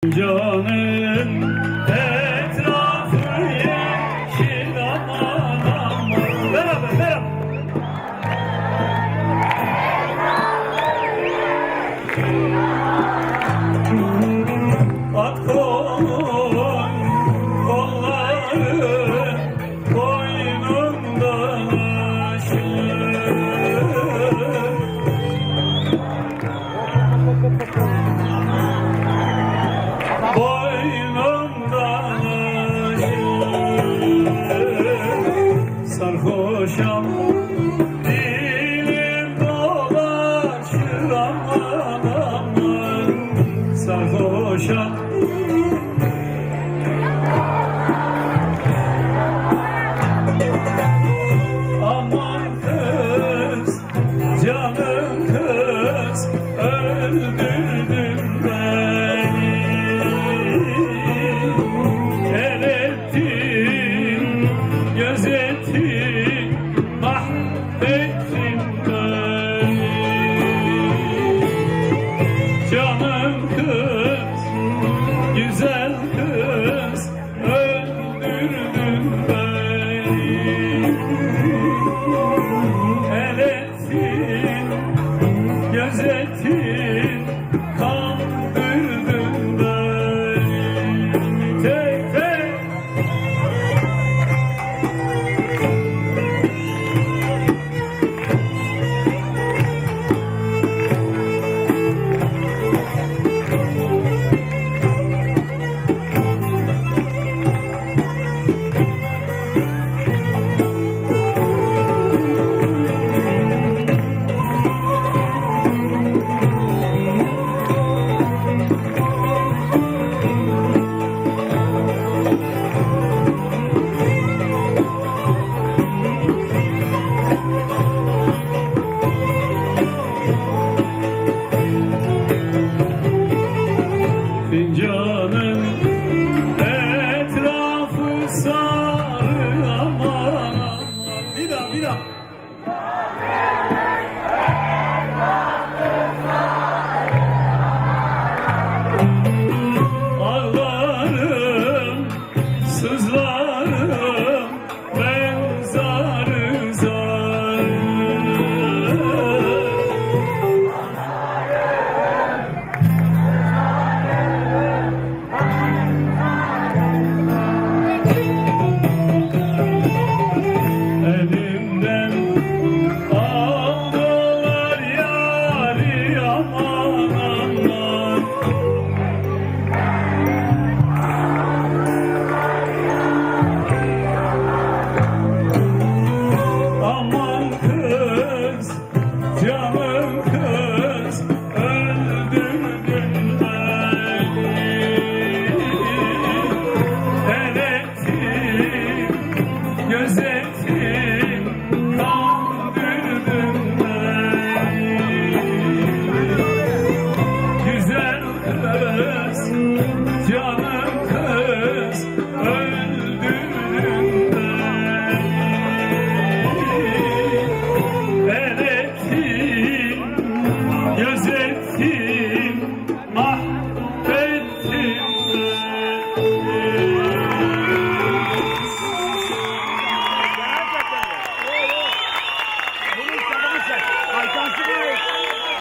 Canım etrafı yeşil aman aman. Beraber beraber. At kolun kolları boynundan aşır. Boynumdan aşır. Sarhoşam dilim dolaşır aman aman. Sarhoşam aman kız, canım kız, öldürdün beni. El ettin, gözettin, mahvettin beni. Canım kız, güzel kız, öldürdün beni. El ettin, gözettin, kandırdın beni. Tek tek. Fincanın etrafı sarı aman aman. Bir daha bir daha. Ağlarım, sızlarım, ben zarı zarı. Elimden aldılar yâri aman aman. Aman kız, canım kız, öldürdün beni. El ettin, gözettin, kandırdın beni. Güzel kız, canım kız, öldürdün beni. El ettin, gözettin,